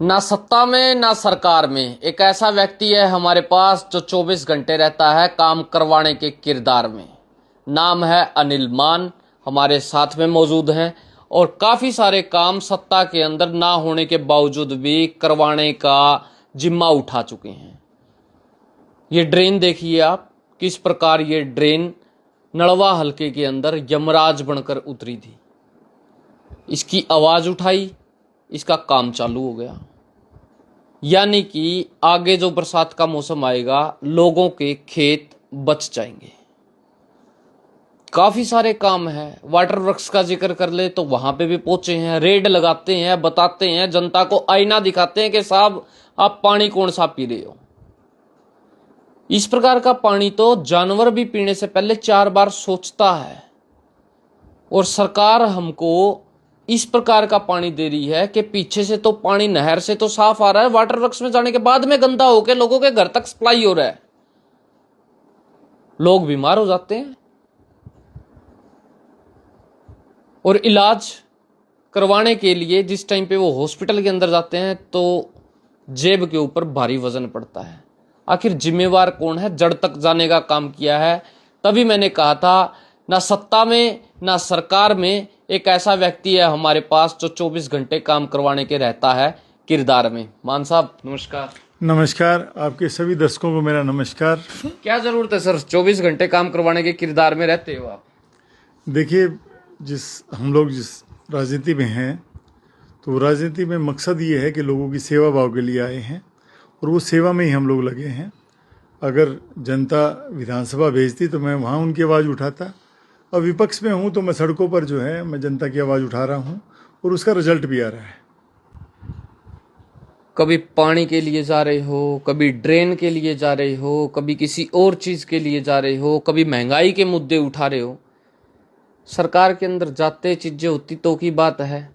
ना सत्ता में ना सरकार में एक ऐसा व्यक्ति है हमारे पास जो 24 घंटे रहता है काम करवाने के किरदार में। नाम है अनिल मान, हमारे साथ में मौजूद हैं और काफी सारे काम सत्ता के अंदर ना होने के बावजूद भी करवाने का जिम्मा उठा चुके हैं। ये ड्रेन देखिए आप, किस प्रकार ये ड्रेन नलवा हलके के अंदर यमराज बनकर उतरी थी। इसकी आवाज उठाई, इसका काम चालू हो गया। यानी कि आगे जो बरसात का मौसम आएगा लोगों के खेत बच जाएंगे। काफी सारे काम है। वाटर वर्क्स का जिक्र कर ले तो वहां पे भी पहुंचे हैं, रेड लगाते हैं, बताते हैं, जनता को आईना दिखाते हैं कि साहब आप पानी कौन सा पी रहे हो। इस प्रकार का पानी तो जानवर भी पीने से पहले 4 बार सोचता है। और सरकार हमको इस प्रकार का पानी दे रही है कि पीछे से तो पानी नहर से तो साफ आ रहा है, वाटर वर्क्स में जाने के बाद में गंदा होकर लोगों के घर तक सप्लाई हो रहा है। लोग बीमार हो जाते हैं और इलाज करवाने के लिए जिस टाइम पे वो हॉस्पिटल के अंदर जाते हैं तो जेब के ऊपर भारी वजन पड़ता है। आखिर जिम्मेवार कौन है? जड़ तक जाने का काम किया है। तभी मैंने कहा था ना सत्ता में ना सरकार में एक ऐसा व्यक्ति है हमारे पास जो 24 घंटे काम करवाने के रहता है किरदार में। मान साहब नमस्कार। नमस्कार, आपके सभी दर्शकों को मेरा नमस्कार। क्या जरूरत है सर, 24 घंटे काम करवाने के किरदार में रहते हो आप? देखिए, हम लोग जिस राजनीति में हैं तो राजनीति में मकसद ये है कि लोगों की सेवा भाव के लिए आए हैं और वो सेवा में ही हम लोग लगे हैं। अगर जनता विधानसभा भेजती तो मैं वहाँ उनकी आवाज़ उठाता, और विपक्ष में हूँ तो मैं सड़कों पर जो है मैं जनता की आवाज़ उठा रहा हूँ और उसका रिजल्ट भी आ रहा है। कभी पानी के लिए जा रहे हो, कभी ड्रेन के लिए जा रहे हो, कभी किसी और चीज के लिए जा रहे हो, कभी महंगाई के मुद्दे उठा रहे हो। सरकार के अंदर जाते चीजें होती तो की बात है,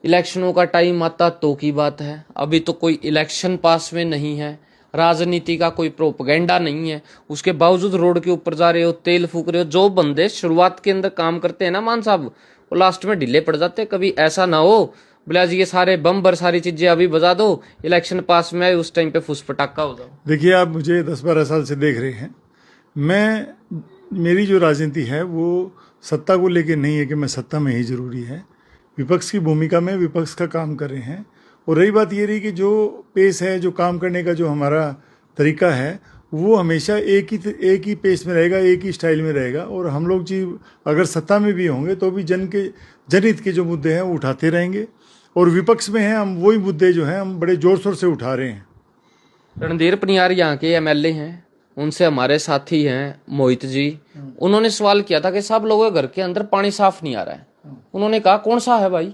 इलेक्शनों का टाइम आता तो की बात है। अभी तो कोई इलेक्शन पास में नहीं है, राजनीति का कोई प्रोपगेंडा नहीं है, उसके बावजूद रोड के ऊपर जा रहे हो, तेल फूक रहे हो। जो बंदे शुरुआत के अंदर काम करते हैं ना मान साहब, वो लास्ट में ढीले पड़ जाते हैं। कभी ऐसा ना हो बोला जी ये सारे बम बर सारी चीजें अभी बजा दो, इलेक्शन पास में आए उस टाइम पे फुस पटाखा हो जाओ। देखिए, आप मुझे 10-12 साल से देख रहे हैं। मेरी जो राजनीति है वो सत्ता को लेके नहीं है कि मैं सत्ता में ही जरूरी है। विपक्ष की भूमिका में विपक्ष का काम कर रहे हैं। और रही बात ये रही कि जो पेस है, जो काम करने का जो हमारा तरीका है, वो हमेशा एक ही पेस में रहेगा, एक ही स्टाइल में रहेगा। और हम लोग जी अगर सत्ता में भी होंगे तो भी जनहित के जो मुद्दे हैं वो उठाते रहेंगे। और विपक्ष में हैं हम वही मुद्दे जो हैं हम बड़े जोर शोर से उठा रहे हैं। रणधीर पनियार यहाँ के एमएलए हैं, उनसे हमारे साथी हैं मोहित जी। उन्होंने सवाल किया था कि सब लोगों के घर के अंदर पानी साफ नहीं आ रहा है। उन्होंने कहा कौन सा है भाई,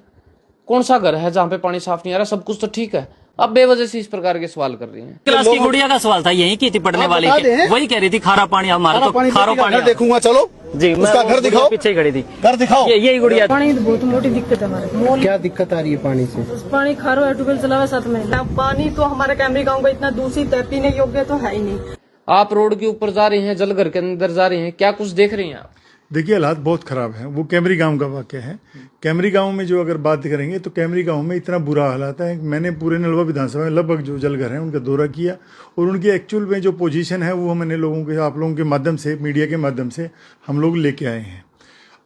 कौन सा घर है जहाँ पे पानी साफ नहीं आ रहा? सब कुछ तो ठीक है। अब बेवजह से इस प्रकार के सवाल कर रही हैं। क्लास की गुड़िया का सवाल था, यही की थी पढ़ने वाली की, वही कह रही थी खारा पानी हमारा तो खारा पानी देखूंगा। चलो जी, उसका घर दिखाओ, पीछे खड़ी थी, घर दिखाओ। यही गुड़िया। पानी तो बहुत मोटी दिक्कत है हमारे। क्या दिक्कत आ रही है पानी से? पानी खारो है, ट्यूबवेल चला हुआ साथ में। पानी तो हमारे कैमरी गांव का इतना दूषित है, पीने योग्य तो है ही नहीं। आप रोड के ऊपर जा रहे हैं, जलघर के अंदर जा रहे हैं, क्या कुछ देख रहे हैं आप? देखिए, हालात बहुत ख़राब है। वो कैमरी गांव का वाक़या है। कैमरी गांव में जो अगर बात करेंगे तो कैमरी गांव में इतना बुरा हालात है। मैंने पूरे नलवा विधानसभा में लगभग जो जलघर हैं उनका दौरा किया और उनकी एक्चुअल में जो पोजीशन है वो मैंने आप लोगों के माध्यम से, मीडिया के माध्यम से हम लोग लेके आए हैं।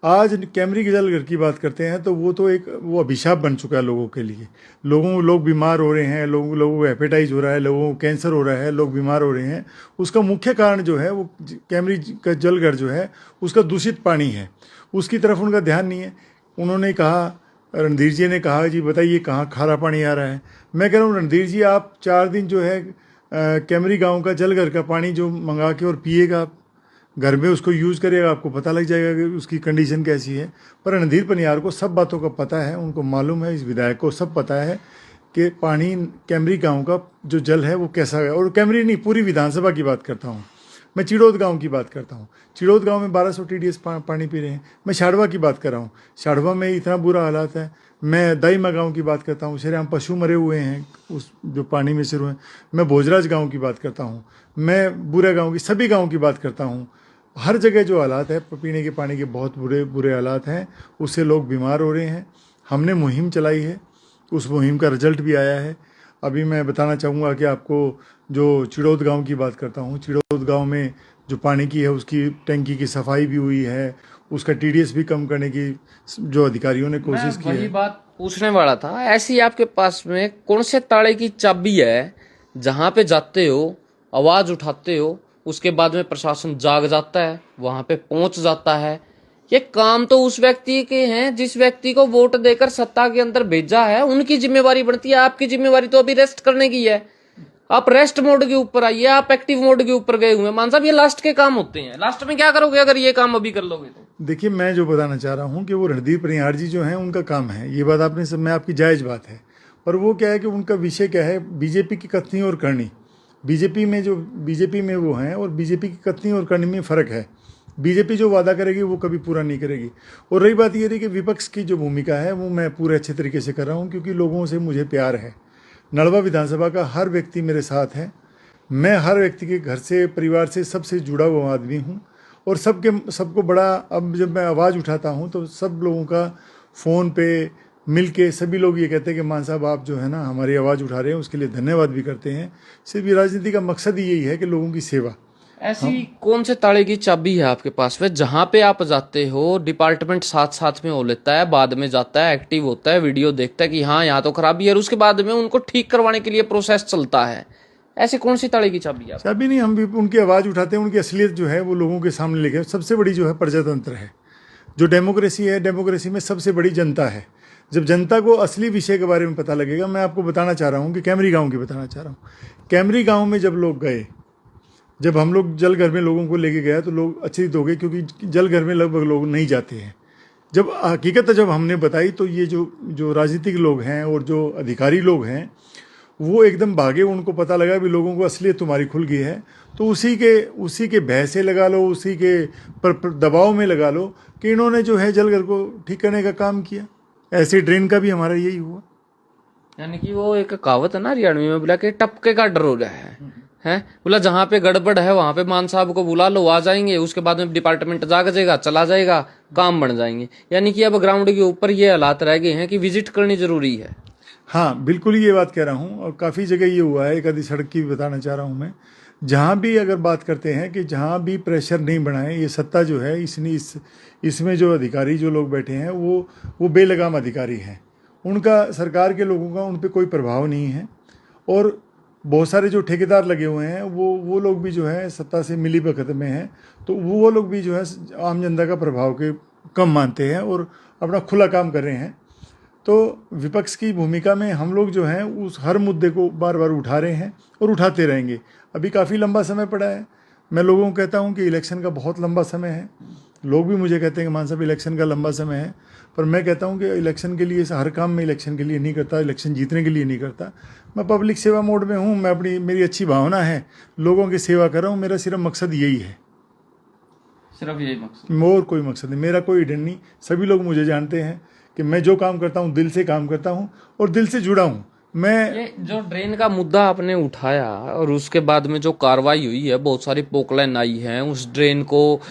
आज कैमरी के जलघर की बात करते हैं तो वो अभिशाप बन चुका है लोगों के लिए। लोग बीमार हो रहे हैं, लोगों को हेपेटाइटिस हो रहा है, लोगों को कैंसर हो रहा है, लोग बीमार हो रहे हैं। उसका मुख्य कारण जो है वो कैमरी का जलघर जो है उसका दूषित पानी है, उसकी तरफ उनका ध्यान नहीं है। उन्होंने कहा, रणधीर जी ने कहा जी बताइए कहाँ खारा पानी आ रहा है। मैं कह रहा हूँ रणधीर जी, आप 4 दिन जो है कैमरी गाँव का जलघर का पानी जो मंगा के और पिएगा, घर में उसको यूज़ करिएगा, आपको पता लग जाएगा कि उसकी कंडीशन कैसी है। पर रणधीर पनियार को सब बातों का पता है, उनको मालूम है, इस विधायक को सब पता है कि पानी कैमरी गांव का जो जल है वो कैसा है। और कैमरी नहीं, पूरी विधानसभा की बात करता हूँ मैं, चिड़ौद गांव की बात करता हूँ। चिड़ौद गांव में 1200 TDS पानी पी रहे हैं। मैं शाड़वा की बात कर रहा हूँ, शाड़वा में इतना बुरा हालात है। मैं दाईमा गांव की बात करता हूँ, शेरेआम पशु मरे हुए हैं उस जो पानी में से हुए। मैं भोजराज गाँव की बात करता हूँ, मैं बुरा गाँव की, सभी गाँव की बात करता हूँ। हर जगह जो हालात है पीने के पानी के बहुत बुरे हालात हैं, उससे लोग बीमार हो रहे हैं। हमने मुहिम चलाई है, उस मुहिम का रिजल्ट भी आया है। अभी मैं बताना चाहूँगा कि आपको जो चिड़ौत गांव की बात करता हूँ, चिड़ौत गांव में जो पानी की है उसकी टंकी की सफाई भी हुई है, उसका टीडीएस भी कम करने की जो अधिकारियों ने कोशिश की वही है। बात पूछने वाला था, ऐसी आपके पास में कौन से ताले की चाबी है जहां पे जाते हो, आवाज उठाते हो, उसके बाद में प्रशासन जाग जाता है, वहां पे पहुंच जाता है? ये काम तो उस व्यक्ति के हैं जिस व्यक्ति को वोट देकर सत्ता के अंदर भेजा है, उनकी जिम्मेवारी बनती है। आपकी जिम्मेवारी तो अभी रेस्ट करने की है। आप रेस्ट मोड के ऊपर आइए, आप एक्टिव मोड के ऊपर गए हुए हैं। मान साहब, ये लास्ट के काम होते हैं। लास्ट में क्या करोगे अगर ये काम अभी कर लोगे तो? देखिए, मैं जो बताना चाह रहा हूँ कि वो रणदीप परिहार जी जो हैं उनका काम है, ये बात आपने सब में आपकी जायज़ बात है। पर वो क्या है कि उनका विषय क्या है, बीजेपी की कथनी और करनी। बीजेपी में वो हैं और बीजेपी की कथनी और करनी में फ़र्क है। बीजेपी जो वादा करेगी वो कभी पूरा नहीं करेगी। और रही बात ये रही कि विपक्ष की जो भूमिका है वो मैं पूरे अच्छे तरीके से कर रहा हूँ, क्योंकि लोगों से मुझे प्यार है। नलवा विधानसभा का हर व्यक्ति मेरे साथ है। मैं हर व्यक्ति के घर से, परिवार से, सबसे जुड़ा हुआ आदमी हूँ। और सबको बड़ा, अब जब मैं आवाज़ उठाता हूँ तो सब लोगों का फ़ोन पे मिल के सभी लोग ये कहते हैं कि मान साहब आप जो है ना हमारी आवाज़ उठा रहे हैं, उसके लिए धन्यवाद भी करते हैं। सिर्फ ये राजनीति का मकसद ही यही है कि लोगों की सेवा। ऐसी कौन से ताले की चाबी है आपके पास में जहां पे आप जाते हो, डिपार्टमेंट साथ साथ में हो लेता है, बाद में जाता है, एक्टिव होता है, वीडियो देखता है कि हाँ यहाँ तो खराबी है, और उसके बाद में उनको ठीक करवाने के लिए प्रोसेस चलता है? ऐसी कौन सी ताले की चाबी है? चाबी नहीं, हम भी उनकी आवाज़ उठाते हैं। उनकी असलियत जो है वो लोगों के सामने लेके, सबसे बड़ी जो है प्रजातंत्र है, जो डेमोक्रेसी है, डेमोक्रेसी में सबसे बड़ी जनता है। जब जनता को असली विषय के बारे में पता लगेगा, मैं आपको बताना चाह रहा हूँ कि कैमरी गांव की बताना चाह रहा हूँ। कैमरी गांव में जब लोग गए, जब हम लोग जल घर में लोगों को लेके गया तो लोग अचंभित हो गए, क्योंकि जल घर में लगभग लोग नहीं जाते हैं। जब हकीकत जब हमने बताई तो ये जो राजनीतिक लोग हैं और जो अधिकारी लोग हैं वो एकदम भागे। उनको पता लगा भी लोगों को असलियत तुम्हारी खुल गई है, तो उसी के भय से लगा लो, उसी के पर दबाव में लगा लो कि इन्होंने जो है जल घर को ठीक करने का काम किया। ऐसे ड्रेन का भी हमारा यही हुआ। यानी कि वो एक कहावत है ना हरियाणवी में, बोला कि टपके का डर हो रहा है। बोला जहां पे गड़बड़ है वहां पे मान साहब को बुला लो, आ जाएंगे, उसके बाद में डिपार्टमेंट जाग जाएगा, चला जाएगा, काम बन जाएंगे। यानी कि अब ग्राउंड के ऊपर ये हालात रह गए हैं कि विजिट करनी जरूरी है। हाँ, बिल्कुल ये बात कह रहा हूँ। और काफ़ी जगह ये हुआ है, एक आधी सड़क की भी बताना चाह रहा हूँ मैं, जहाँ भी अगर बात करते हैं कि जहाँ भी प्रेशर नहीं बनाए, ये सत्ता जो है इसमें जो अधिकारी जो लोग बैठे हैं वो बेलगाम अधिकारी हैं। उनका, सरकार के लोगों का उन पर कोई प्रभाव नहीं है। और बहुत सारे जो ठेकेदार लगे हुए हैं वो लोग भी जो है सत्ता से मिली भगत में हैं, तो वो लोग भी जो है आम जनता का प्रभाव के कम मानते हैं और अपना खुला काम कर रहे हैं। तो विपक्ष की भूमिका में हम लोग जो हैं उस हर मुद्दे को बार बार उठा रहे हैं और उठाते रहेंगे। अभी काफ़ी लंबा समय पड़ा है। मैं लोगों को कहता हूं कि इलेक्शन का बहुत लंबा समय है। लोग भी मुझे कहते हैं कि मान साहब इलेक्शन का लंबा समय है, पर मैं कहता हूं कि इलेक्शन के लिए, हर काम में इलेक्शन के लिए नहीं करता, इलेक्शन जीतने के लिए नहीं करता। मैं पब्लिक सेवा मोड में हूँ। मैं मेरी अच्छी भावना है, लोगों की सेवा कर रहा हूँ। मेरा सिर्फ मकसद यही है, सिर्फ यही मकसद, और कोई मकसद नहीं, मेरा कोई हिडन नहीं। सभी लोग मुझे जानते हैं कि मैं जो काम करता हूँ दिल से काम करता हूँ और दिल से जुड़ा हूँ। ये जो ड्रेन का मुद्दा आपने उठाया और उसके बाद में जो कार्रवाई हुई है, बहुत सारी पोकलाइन आई हैं, उस ड्रेन को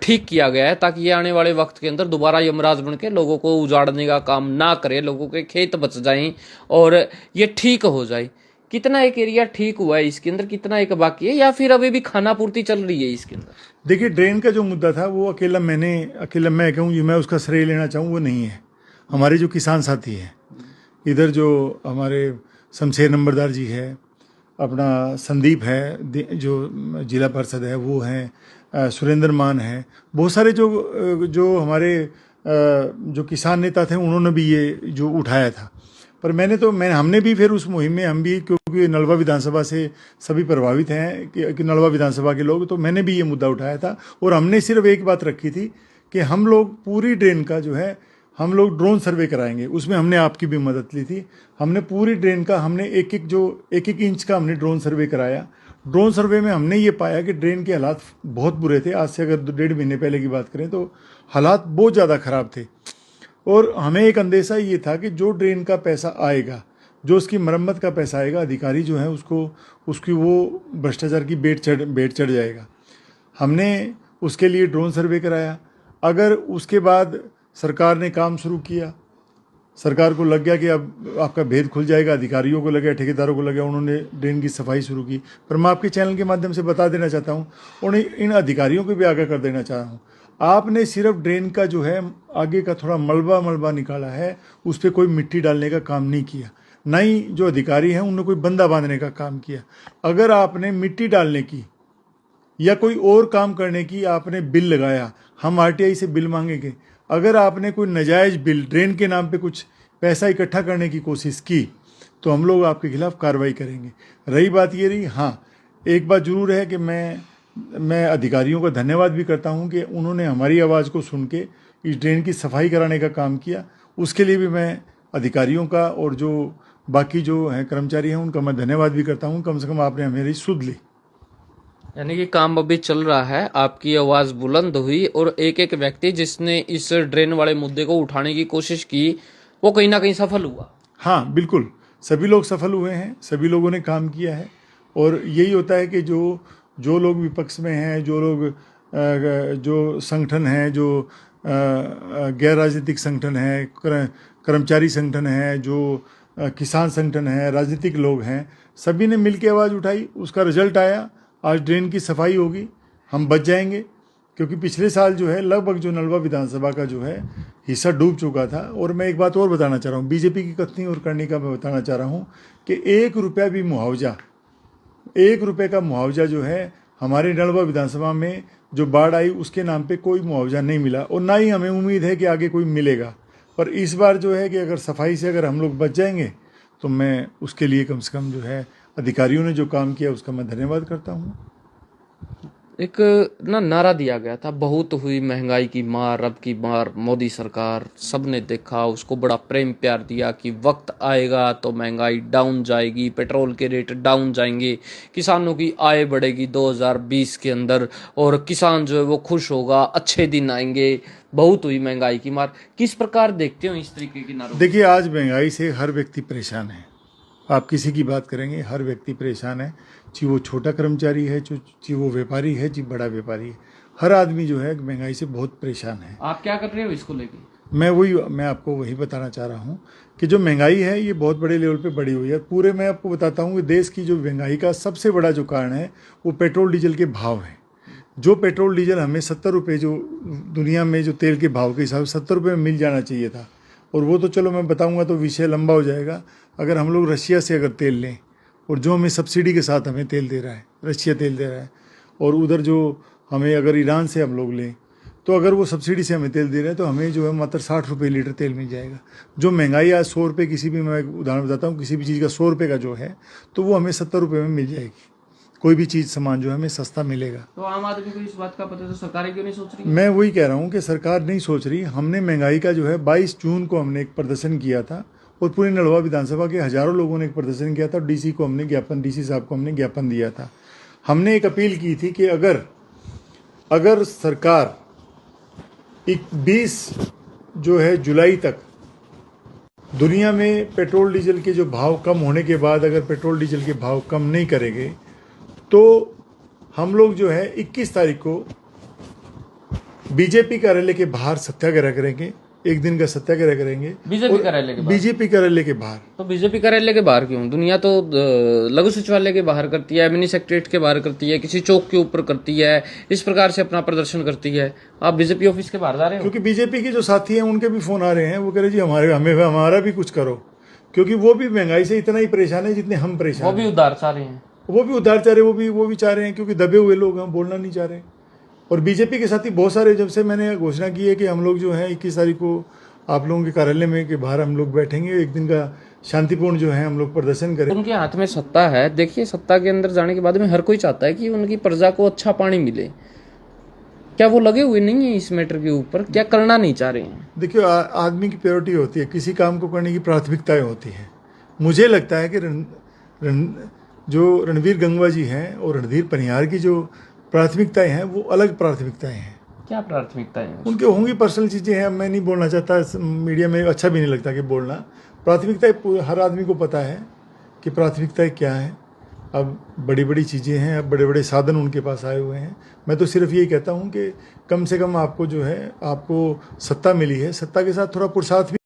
ठीक किया गया है ताकि ये आने वाले वक्त के अंदर दोबारा यमराज बन के लोगों को उजाड़ने का काम ना करे, लोगों के खेत बच जाएं और ये ठीक हो जाए। कितना एक एरिया ठीक हुआ है इसके अंदर, कितना एक बाकी है, या फिर अभी भी खाना पूर्ति चल रही है इसके अंदर? देखिए, ड्रेन का जो मुद्दा था वो अकेला मैं कहूँ मैं उसका श्रेय लेना चाहूँ, वो नहीं है। हमारे जो किसान साथी हैं इधर, जो हमारे शमशेर नंबरदार जी है, अपना संदीप है जो जिला परिषद है, वो हैं, सुरेंद्र मान है, बहुत सारे जो हमारे जो किसान नेता थे उन्होंने भी ये जो उठाया था। पर हमने भी फिर उस मुहिम में, हम भी, क्योंकि नलवा विधानसभा से सभी प्रभावित हैं कि नलवा विधानसभा के लोग, तो मैंने भी ये मुद्दा उठाया था। और हमने सिर्फ एक बात रखी थी कि हम लोग पूरी ड्रेन का जो है हम लोग ड्रोन सर्वे कराएंगे। उसमें हमने आपकी भी मदद ली थी। हमने पूरी ड्रेन का, हमने एक एक इंच का हमने ड्रोन सर्वे कराया। ड्रोन सर्वे में हमने ये पाया कि ड्रेन के हालात बहुत बुरे थे। आज से अगर 1.5 महीने पहले की बात करें तो हालात बहुत ज़्यादा ख़राब थे। और हमें एक अंदेशा ये था कि जो ड्रेन का पैसा आएगा, जो उसकी मरम्मत का पैसा आएगा, अधिकारी जो है उसकी वो भ्रष्टाचार की बेट चढ़ जाएगा। हमने उसके लिए ड्रोन सर्वे कराया। अगर उसके बाद सरकार ने काम शुरू किया, सरकार को लग गया कि अब आपका भेद खुल जाएगा, अधिकारियों को लग गया, ठेकेदारों को लग गया, उन्होंने ड्रेन की सफाई शुरू की। पर मैं आपके चैनल के माध्यम से बता देना चाहता हूँ, उन्हें इन अधिकारियों को भी आगाह कर देना चाह रहा हूँ, आपने सिर्फ ड्रेन का जो है आगे का थोड़ा मलबा निकाला है, उस पर कोई मिट्टी डालने का काम नहीं किया, ना ही जो अधिकारी हैं उन्होंने कोई बंदा बांधने का काम किया। अगर आपने मिट्टी डालने की या कोई और काम करने की आपने बिल लगाया, हम आरटीआई से बिल मांगेंगे। अगर आपने कोई नाजायज बिल, ड्रेन के नाम पे कुछ पैसा इकट्ठा करने की कोशिश की, तो हम लोग आपके खिलाफ कार्रवाई करेंगे। रही बात ये रही, हाँ एक बात जरूर है कि मैं अधिकारियों का धन्यवाद भी करता हूं कि उन्होंने हमारी आवाज़ को सुन के इस ड्रेन की सफाई कराने का काम किया। उसके लिए भी मैं अधिकारियों का और जो बाकी जो हैं कर्मचारी हैं उनका मैं धन्यवाद भी करता हूं। कम से कम आपने हमारी सुध ली। यानी कि काम अभी चल रहा है, आपकी आवाज बुलंद हुई और एक एक व्यक्ति जिसने इस ड्रेन वाले मुद्दे को उठाने की कोशिश की वो कहीं ना कहीं सफल हुआ। हाँ बिल्कुल, सभी लोग सफल हुए हैं, सभी लोगों ने काम किया है। और यही होता है कि जो लोग विपक्ष में हैं, जो लोग जो संगठन हैं, जो गैर राजनीतिक संगठन हैं, कर्मचारी संगठन हैं, जो किसान संगठन हैं, राजनीतिक लोग हैं, सभी ने मिलकर आवाज़ उठाई, उसका रिजल्ट आया। आज ड्रेन की सफाई होगी, हम बच जाएंगे। क्योंकि पिछले साल जो है लगभग जो नलवा विधानसभा का जो है हिस्सा डूब चुका था। और मैं एक बात और बताना चाह रहा हूँ, बीजेपी की कथनी और करनी का मैं बताना चाह रहा हूँ कि 1 रुपया भी मुआवजा, 1 रुपये का मुआवजा जो है हमारे नलवा विधानसभा में जो बाढ़ आई उसके नाम पे कोई मुआवजा नहीं मिला, और ना ही हमें उम्मीद है कि आगे कोई मिलेगा। पर इस बार जो है कि अगर सफाई से अगर हम लोग बच जाएंगे तो मैं उसके लिए कम से कम जो है अधिकारियों ने जो काम किया उसका मैं धन्यवाद करता हूँ। एक नारा दिया गया था, बहुत हुई महंगाई की मार, अब की मार मोदी सरकार, सबने देखा, उसको बड़ा प्रेम प्यार दिया कि वक्त आएगा तो महंगाई डाउन जाएगी, पेट्रोल के रेट डाउन जाएंगे, किसानों की आय बढ़ेगी 2020 के अंदर और किसान जो है वो खुश होगा, अच्छे दिन आएंगे, बहुत हुई महंगाई की मार। किस प्रकार देखते हो इस तरीके की नारों? देखिए, आज महंगाई से हर व्यक्ति परेशान है। आप किसी की बात करेंगे, हर व्यक्ति परेशान है, चाहे वो छोटा कर्मचारी है, चाहे वो व्यापारी है, चाहे बड़ा व्यापारी है, हर आदमी जो है महंगाई से बहुत परेशान है। आप क्या कर रहे हो इसको लेके? मैं आपको वही बताना चाह रहा हूँ कि जो महंगाई है ये बहुत बड़े लेवल पे बढ़ी हुई है। पूरे मैं आपको बताता हूँ कि देश की जो महंगाई का सबसे बड़ा जो कारण है वो पेट्रोल डीजल के भाव है। जो पेट्रोल डीजल हमें 70 रुपये, जो दुनिया में जो तेल के भाव के हिसाब से 70 रुपये में मिल जाना चाहिए था, और वो तो चलो मैं बताऊँगा तो विषय लंबा हो जाएगा। अगर हम लोग रशिया से अगर तेल लें, और जो हमें सब्सिडी के साथ हमें तेल दे रहा है, रशिया तेल दे रहा है, और उधर जो हमें अगर ईरान से हम लोग लें तो अगर वो सब्सिडी से हमें तेल दे रहे हैं तो हमें जो है मात्र 60 रुपये लीटर तेल मिल जाएगा। जो महंगाई आज 100 रुपये, किसी भी, मैं उदाहरण बताता हूँ, किसी भी चीज़ का 100 रुपये का जो है तो वो हमें 70 रुपये में मिल जाएगी। कोई भी चीज़ सामान जो है हमें सस्ता मिलेगा। तो आम आदमी को इस बात का पता है तो सरकार क्यों नहीं सोच रही? मैं वही कह रहा हूँ कि सरकार नहीं सोच रही। हमने महंगाई का जो है 22 जून को हमने एक प्रदर्शन किया था, और पूरी नलवा विधानसभा के हजारों लोगों ने एक प्रदर्शन किया था। डीसी को हमने ज्ञापन, डीसी साहब को हमने ज्ञापन दिया था। हमने एक अपील की थी कि अगर सरकार 20 जो है जुलाई तक दुनिया में पेट्रोल डीजल के जो भाव कम होने के बाद अगर पेट्रोल डीजल के भाव कम नहीं करेंगे तो हम लोग जो है 21 तारीख को बीजेपी कार्यालय के बाहर सत्याग्रह करेंगे। एक दिन का सत्याग्रह करेंगे बीजेपी कार्यालय के बाहर। बीजेपी कार्यालय के बाहर। तो बीजेपी कार्यालय के बाहर क्यों? दुनिया तो लघु सचिवालय के बाहर करती है, मिनी सेक्रेटरीट के बाहर करती है, किसी चौक के ऊपर करती है, इस प्रकार से अपना प्रदर्शन करती है। आप बीजेपी ऑफिस के बाहर जा रहे हो? क्योंकि बीजेपी के जो साथी हैं उनके भी फोन आ रहे हैं, वो कह रहे जी हमारा भी कुछ करो, क्योंकि वो भी महंगाई से इतना ही परेशान है जितने हम परेशान। वो भी उधार चाह रहे हैं, वो भी उधार चाह रहे, वो भी चाह रहे हैं, क्योंकि दबे हुए लोग हैं, बोलना नहीं चाह रहे। और बीजेपी के साथी बहुत सारे, जब से मैंने घोषणा की है कि हम लोग जो है 21 तारीख को आप लोगों के कार्यालय में के बाहर हम लोग बैठेंगे, एक दिन का शांतिपूर्ण जो है हम लोग प्रदर्शन करें। उनके हाथ में सत्ता है। देखिए, सत्ता के अंदर जाने के बाद में हर कोई चाहता है कि उनकी प्रजा को अच्छा पानी मिले। क्या वो लगे हुए नहीं है इस मैटर के ऊपर? क्या करना नहीं चाह रहे हैं? देखिए, आदमी की प्रायोरिटी होती है, किसी काम को करने की प्राथमिकताएं होती है। मुझे लगता है कि जो रणवीर गंगवा जी हैं और रणधीर पनियार की जो प्राथमिकताएं हैं वो अलग प्राथमिकताएं हैं। क्या प्राथमिकताएं हैं? उनके होंगी पर्सनल चीज़ें हैं, मैं नहीं बोलना चाहता, मीडिया में अच्छा भी नहीं लगता कि बोलना। प्राथमिकताएं हर आदमी को पता है कि प्राथमिकताएं क्या है। अब बड़ी बड़ी चीज़ें हैं, अब बड़े बड़े साधन उनके पास आए हुए हैं। मैं तो सिर्फ यही कहता हूं कि कम से कम आपको जो है, आपको सत्ता मिली है, सत्ता के साथ थोड़ा पुरुषार्थ भी